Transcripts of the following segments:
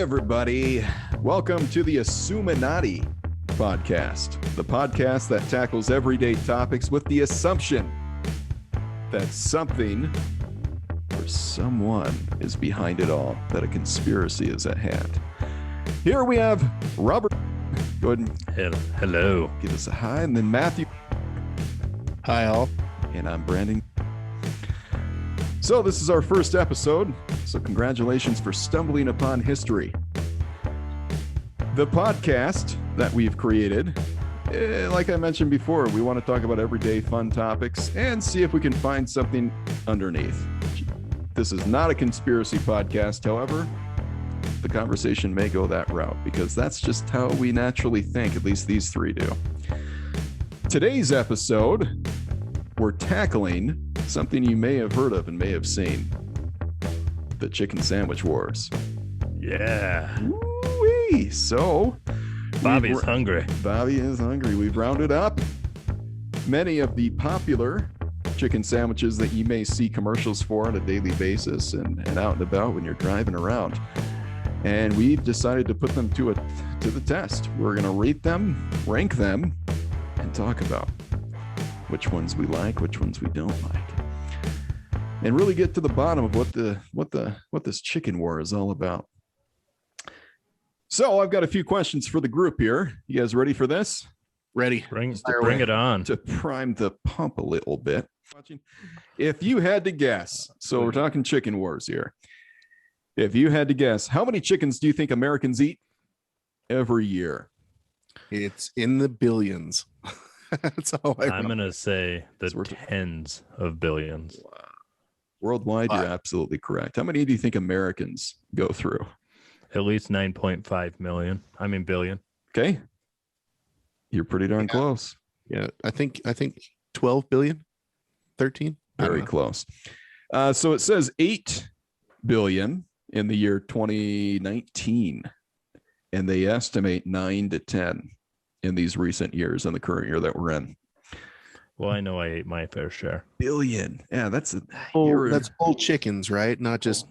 everybody. Welcome to the Assuminati podcast, the podcast that tackles everyday topics with the assumption that something or someone is behind it all, that a conspiracy is at hand. Here we have Robert. Go ahead and hello. Give us a hi. And then Matthew. Hi, all. And I'm Brandon. So this is our first episode, so congratulations for stumbling upon history. The podcast that we've created, like I mentioned before, we want to talk about everyday fun topics and see if we can find something underneath. This is not a conspiracy podcast, however, the conversation may go that route because that's just how we naturally think, at least these three do. Today's episode, we're tackling something you may have heard of and may have seen. The chicken sandwich wars. Yeah. Woo-wee. So Bobby's hungry. Bobby is hungry. We've rounded up many of the popular chicken sandwiches that you may see commercials for on a daily basis and out and about when you're driving around. And we've decided to put them to the test. We're going to rate them, rank them, and talk about which ones we like, which ones we don't like, and really get to the bottom of what this chicken war is all about. So I've got a few questions for the group here. You guys ready for this? Ready. Bring it on. To prime the pump a little bit. If you had to guess, so we're talking chicken wars here. If you had to guess, how many chickens do you think Americans eat every year? It's in the billions. That's all I'm going to say the tens of billions. Wow. Worldwide, you're absolutely correct. How many do you think Americans go through? At least 9.5 million. I mean, billion. Okay. You're pretty darn close. Yeah. I think 12 billion, 13. Very close. So it says 8 billion in the year 2019, and they estimate 9 to 10 in these recent years, in the current year that we're in. Well, I know I ate my fair share. Billion. Yeah, that's whole chickens, right? Not just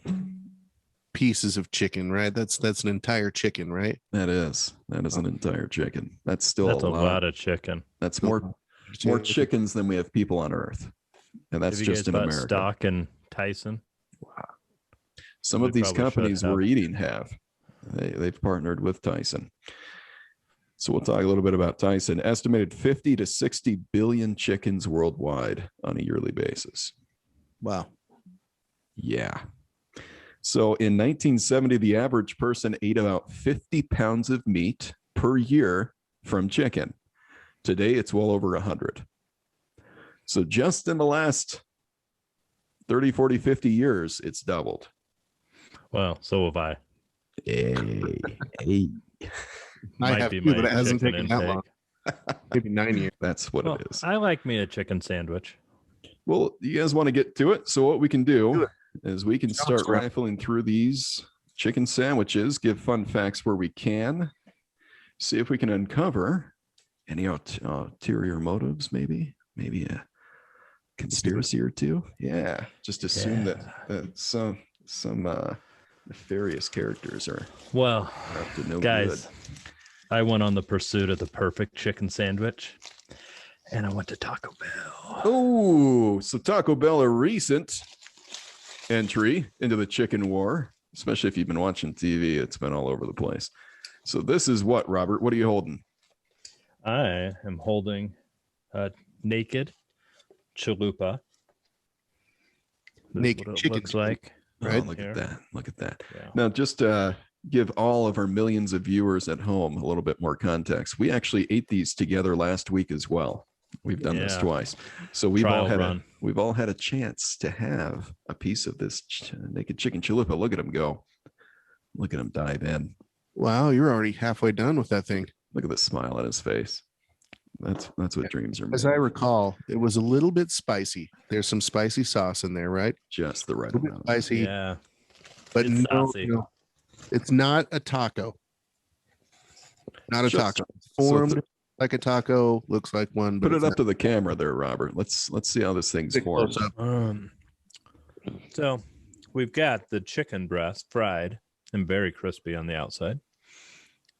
pieces of chicken, right? That's an entire chicken, right? That is an entire chicken. That's a lot of chicken. That's more chickens than we have people on Earth, and that's just in America. Stock and Tyson. Wow. Some of these companies we're eating they've partnered with Tyson. So we'll talk a little bit about Tyson. Estimated 50 to 60 billion chickens worldwide on a yearly basis. Wow. Yeah. So in 1970, the average person ate about 50 pounds of meat per year from chicken. Today, it's well over 100. So just in the last 30, 40, 50 years, it's doubled. Well, so have I. Hey. I have too, but it hasn't taken that long. Maybe 9 years. That's what it is. I like me a chicken sandwich. Well, you guys want to get to it? So what we can do is we can start rifling through these chicken sandwiches, give fun facts where we can, see if we can uncover any ulterior motives, maybe a conspiracy or two. Yeah, just assume that some nefarious characters are up to no guys. Good. I went on the pursuit of the perfect chicken sandwich, and I went to Taco Bell. Oh, so Taco Bell, a recent entry into the chicken war, especially if you've been watching TV. It's been all over the place. So this is what, Robert? What are you holding? I am holding a naked chalupa. Naked chicken looks like. Right? Oh, look at that. Yeah. Now, just give all of our millions of viewers at home a little bit more context. We actually ate these together last week as well. We've done this twice. So we've all had a chance to have a piece of this naked chicken chalupa. Look at him go. Look at him dive in. Wow, you're already halfway done with that thing. Look at the smile on his face. That's what dreams are made. As I recall, it was a little bit spicy. There's some spicy sauce in there, right? Just the right amount. Spicy. Yeah. But no, it's not a taco. Not a taco. Formed like a taco, looks like one. But put it up to the camera there, Robert. Let's see how this thing's formed. So we've got the chicken breast fried and very crispy on the outside.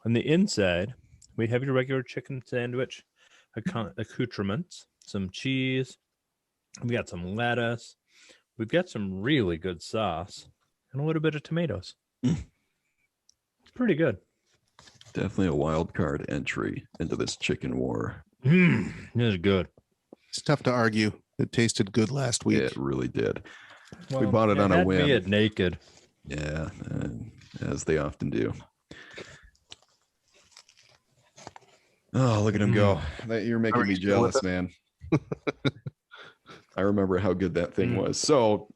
On the inside, we have your regular chicken sandwich accoutrements, some cheese. We got some lettuce. We've got some really good sauce and a little bit of tomatoes. It's pretty good. Definitely a wild card entry into this chicken war. It is good. It's tough to argue. It tasted good last week. It really did. Well, we bought it on a had whim. Me at naked. Yeah, as they often do. Oh, look at him go. You're making me jealous, man. I remember how good that thing was. So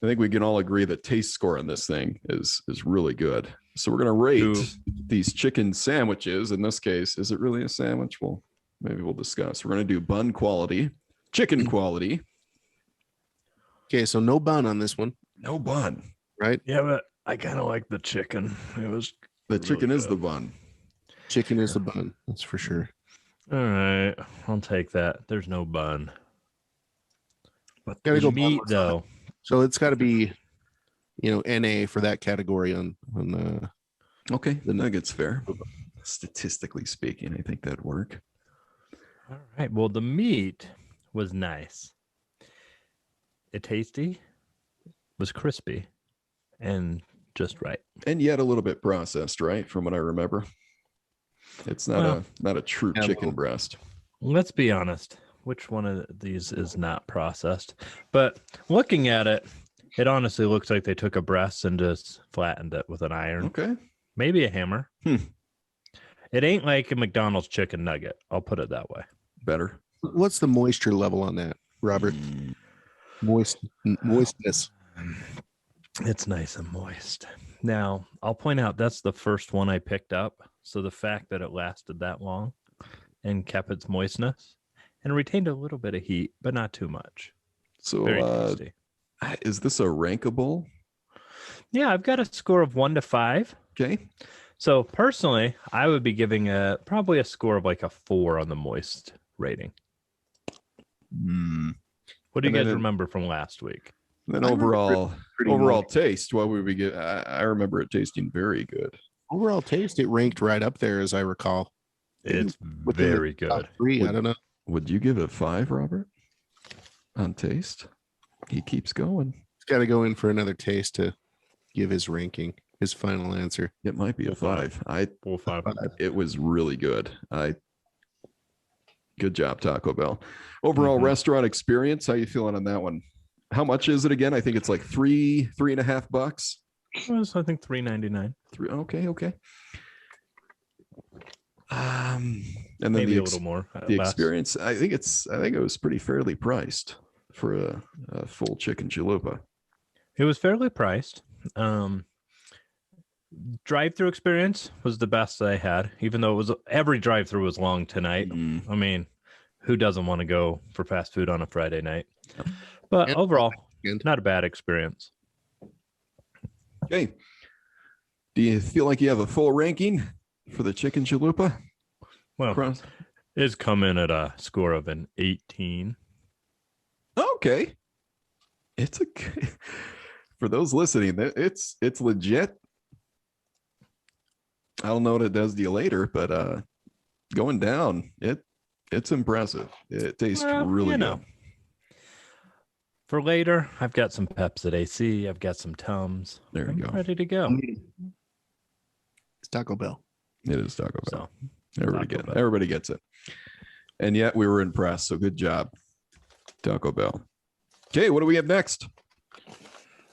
I think we can all agree that taste score on this thing is really good. So we're going to rate these chicken sandwiches. In this case, is it really a sandwich? Well, maybe we'll discuss. We're going to do bun quality, chicken quality. Okay, so no bun on this one. No bun. Right? Yeah, but I kind of like the chicken. It was the chicken is the bun. Chicken is the bun. That's for sure. All right, I'll take that. There's no bun. But Gotta go meat though. So it's got to be, NA for that category on Okay, the nugget's fair. Statistically speaking, I think that'd work. All right. Well, the meat was nice. It tasty, was crispy, and just right. And yet a little bit processed, right? From what I remember. It's not a true chicken breast. Let's be honest. Which one of these is not processed? But looking at it, it honestly looks like they took a breast and just flattened it with an iron. Okay. Maybe a hammer. It ain't like a McDonald's chicken nugget. I'll put it that way. Better. What's the moisture level on that, Robert? Moistness. It's nice and moist. Now, I'll point out that's the first one I picked up. So the fact that it lasted that long and kept its moistness and retained a little bit of heat, but not too much. So very tasty. Is this a rankable? Yeah, I've got a score of 1 to 5. Okay. So personally, I would be giving probably a score of like a 4 on the moist rating. What do you guys remember from last week? Then overall taste, what would we get? I remember it tasting very good. Overall taste, it ranked right up there, as I recall. It's very good. 3, I don't know. Would you give it 5, Robert? On taste? He keeps going. He's got to go in for another taste to give his ranking, his final answer. It might be a 5. Full 5. It was really good. Good job, Taco Bell. Overall restaurant experience, how you feeling on that one? How much is it again? I think it's like $3.50. It was, I think, $3.99. Okay. And then maybe a little more. The experience, I think it was pretty fairly priced for a full chicken chalupa. It was fairly priced. Drive-through experience was the best I had, even though every drive-through was long tonight. I mean, who doesn't want to go for fast food on a Friday night? But overall, not a bad experience. Okay. Do you feel like you have a full ranking for the chicken chalupa? Well, it's come in at a score of an 18. Okay. It's for those listening, it's legit. I don't know what it does to you later, but going down, it's impressive. It tastes really good. For later, I've got some Peps at AC. I've got some Tums. There you go. Ready to go. It's Taco Bell. It is Taco Bell. So, Everybody gets it. And yet we were impressed. So good job, Taco Bell. Okay, what do we have next?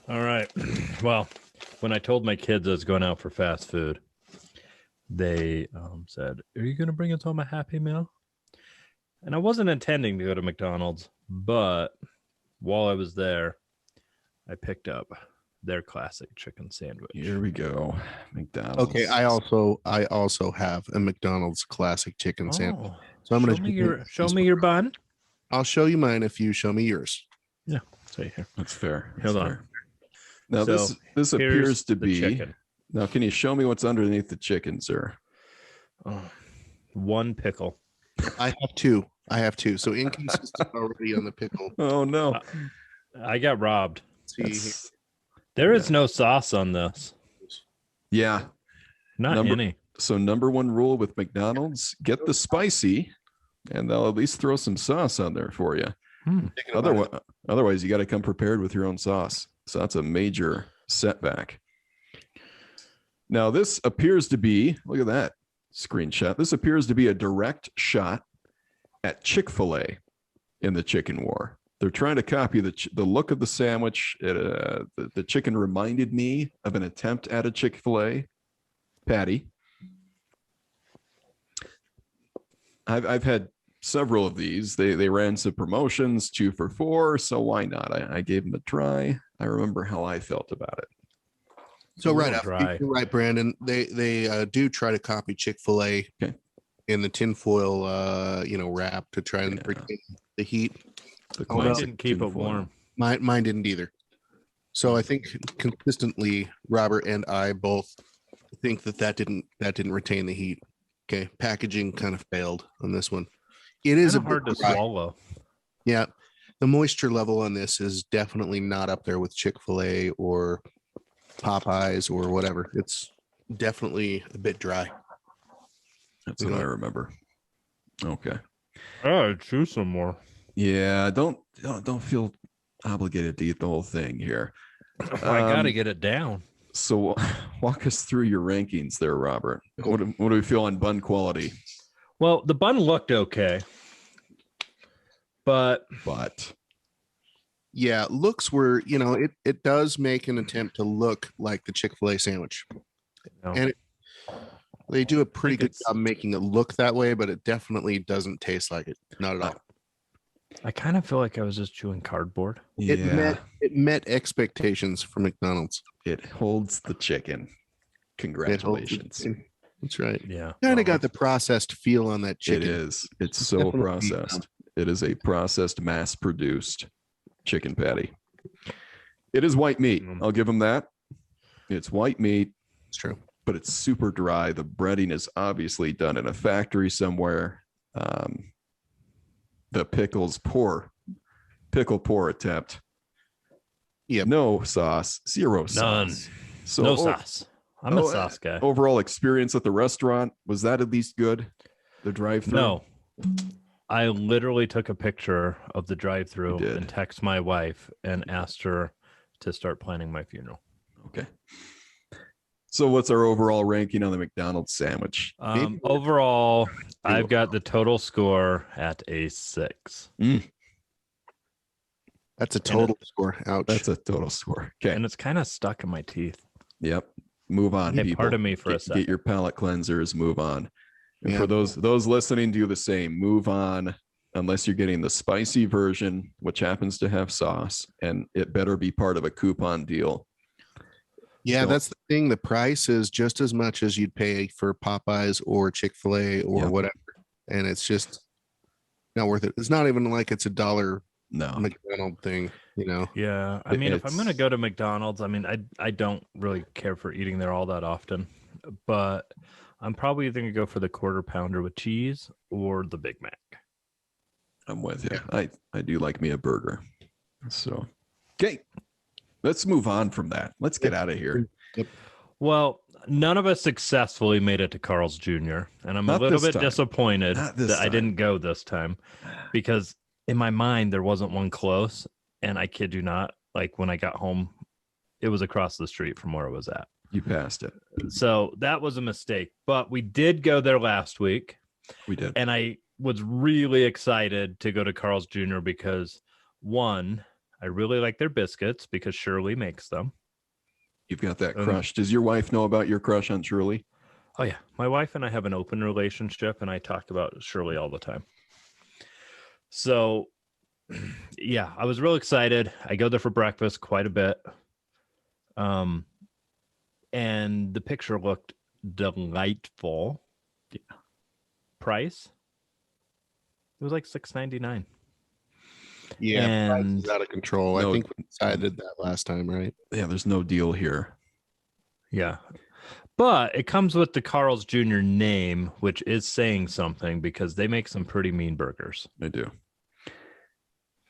All right. Well, when I told my kids I was going out for fast food, they said, "Are you going to bring us home a Happy Meal?" And I wasn't intending to go to McDonald's, but while I was there, I picked up their classic chicken sandwich. Here we go. McDonald's. Okay, I also have a McDonald's classic chicken sandwich. So I'm going to show me your bun. I'll show you mine if you show me yours. Yeah, say here. That's fair. Hold on. Now this appears to be chicken. Now, can you show me what's underneath the chicken, sir? One pickle. I have two. So inconsistent already on the pickle. Oh no. I got robbed. See, There is no sauce on this. Yeah. Not any. So number one rule with McDonald's, get the spicy, and they'll at least throw some sauce on there for you. Otherwise, you got to come prepared with your own sauce. So that's a major setback. Now, this appears to be, look at that screenshot. This appears to be a direct shot at Chick-fil-A in the chicken war. They're trying to copy the look of the sandwich. The chicken reminded me of an attempt at a Chick-fil-A patty. I've had several of these. They ran some promotions, 2 for $4, so why not? I gave them a try. I remember how I felt about it. So you're right, Brandon. They do try to copy Chick-fil-A in the tinfoil wrap to try and bring the heat. Mine didn't keep it warm. Mine didn't either. So I think consistently, Robert and I both think that didn't retain the heat. Okay, packaging kind of failed on this one. It is hard to swallow. Yeah, the moisture level on this is definitely not up there with Chick-fil-A or Popeyes or whatever. It's definitely a bit dry. That's what I remember. Okay. Oh, choose some more. Yeah, don't feel obligated to eat the whole thing here. I gotta get it down. So walk us through your rankings there, Robert. What do we feel on bun quality? Well, the bun looked okay. But yeah, looks were, it does make an attempt to look like the Chick-fil-A sandwich. No. And they do a pretty good job making it look that way, but it definitely doesn't taste like it. Not at all. I kind of feel like I was just chewing cardboard. Yeah. It met expectations for McDonald's. It holds the chicken. Congratulations. That's right. Yeah. Kind of got the processed feel on that chicken. It is. It's so processed. It is a processed, mass-produced chicken patty. It is white meat. I'll give them that. It's white meat. It's true. But it's super dry. The breading is obviously done in a factory somewhere. The pickle pour attempt. Yep. No sauce. Zero sauce. None. So no sauce. I'm a sauce guy. Overall experience at the restaurant, was that at least good? The drive-thru? No. I literally took a picture of the drive-thru and text my wife and asked her to start planning my funeral. Okay. So what's our overall ranking on the McDonald's sandwich? Overall, I've got the total score at a 6. That's a total score. Ouch. That's a total score. Okay. And it's kind of stuck in my teeth. Yep. Move on, hey, people. Pardon me for a second. Get your palate cleansers. Move on. And for those listening, do the same. Move on, unless you're getting the spicy version, which happens to have sauce, and it better be part of a coupon deal. Yeah, that's the thing. The price is just as much as you'd pay for Popeyes or Chick-fil-A or whatever. And it's just not worth it. It's not even like it's $1 McDonald's thing, Yeah. I mean, if I'm going to go to McDonald's, I mean, I don't really care for eating there all that often, but I'm probably either going to go for the quarter pounder with cheese or the Big Mac. I'm with you. Yeah. I do like me a burger. So, okay. Let's move on from that. Let's get out of here. Yep. Well, none of us successfully made it to Carl's Jr., and I'm a little bit disappointed that I didn't go this time because in my mind there wasn't one close, and I kid you not, like when I got home, it was across the street from where I was at. You passed it. So that was a mistake, but we did go there last week. We did. And I was really excited to go to Carl's Jr. because one, I really like their biscuits because Shirley makes them. You've got that crush. Does your wife know about your crush on Shirley? Oh, yeah. My wife and I have an open relationship, and I talk about Shirley all the time. So, yeah, I was real excited. I go there for breakfast quite a bit. And the picture looked delightful. Yeah. Price? It was like $6.99. Yeah, and price is out of control. I think we decided that last time, right? Yeah, there's no deal here. Yeah. But it comes with the Carl's Jr. name, which is saying something because they make some pretty mean burgers. They do.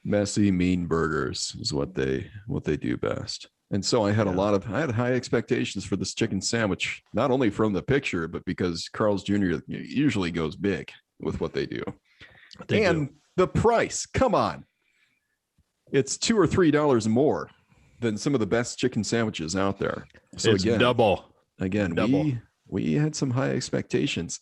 Messy, mean burgers is what they do best. And so I had high expectations for this chicken sandwich, not only from the picture, but because Carl's Jr. usually goes big with what they do. The price, come on. It's $2 or $3 more than some of the best chicken sandwiches out there. So it's double. We had some high expectations.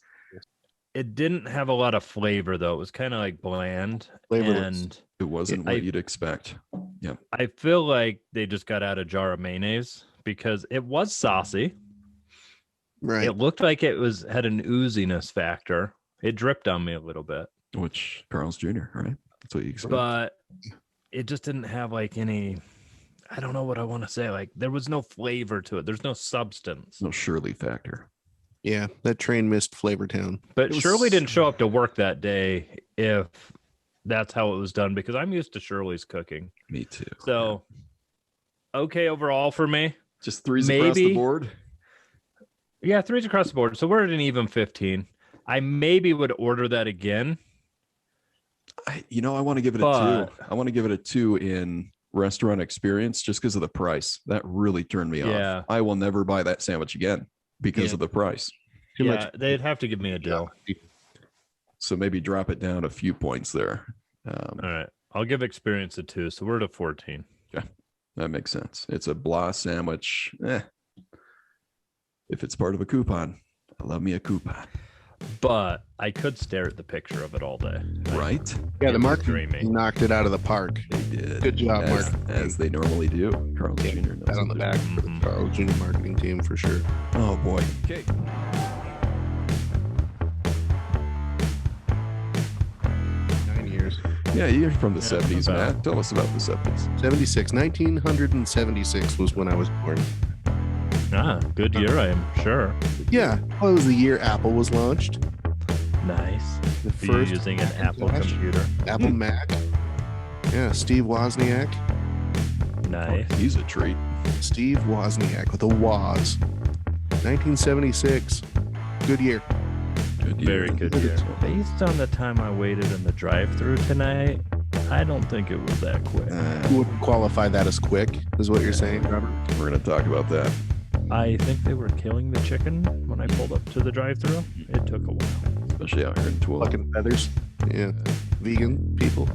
It didn't have a lot of flavor though. It was kind of like bland. And it wasn't what you'd expect. Yeah. I feel like they just got out a jar of mayonnaise because it was saucy. Right. It looked like it had an ooziness factor. It dripped on me a little bit. Which Carl's Jr., right? That's what you expect. But it just didn't have like any, I don't know what I want to say. Like there was no flavor to it. There's no substance. No Shirley factor. Yeah, that train missed Flavortown. But Shirley didn't show up to work that day if that's how it was done, because I'm used to Shirley's cooking. Me too. So, okay overall for me. Just threes across the board? Yeah, threes across the board. So we're at an even 15. I maybe would order that again. I want to give it a 2. I want to give it a 2 in restaurant experience just because of the price. That really turned me off. I will never buy that sandwich again because of the price. Too much. They'd have to give me a deal. So maybe drop it down a few points there. All right. I'll give experience a 2. So we're at a 14. Yeah, that makes sense. It's a blah sandwich. If it's part of a coupon, I love me a coupon. But I could stare at the picture of it all day. Right? Yeah, the marketing knocked it out of the park. They did. Good job, Mark. As they normally do. Carl Jr. knows on the back for the Carl Jr. marketing team for sure. Oh, boy. Okay. Yeah, you're from the 70s, Matt. Tell us about the 70s. 76. 1976 was when I was born. Good year, I am sure. Yeah. Well, it was the year Apple was launched. Nice. The first using an Apple computer. Apple Mac. Yeah, Steve Wozniak. Nice. Oh, he's a treat. Steve Wozniak with a Woz. 1976. Good year. Very good year. Based on the time I waited in the drive-thru tonight, I don't think it was that quick. You wouldn't qualify that as quick, is what you're saying, Robert? We're going to talk about that. I think they were killing the chicken when I pulled up to the drive-thru. It took a while. Especially out here in Twilla. Fucking feathers. Yeah. Vegan people.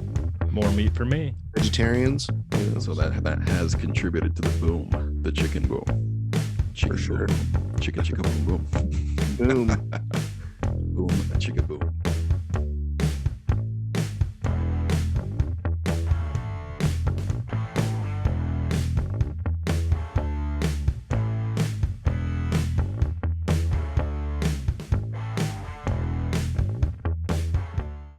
More meat for me. Vegetarians. Yeah, so that has contributed to the boom. The chicken boom. Chicken for sure. Boom. Chicka boom boom. Boom. Boom, chicka boom.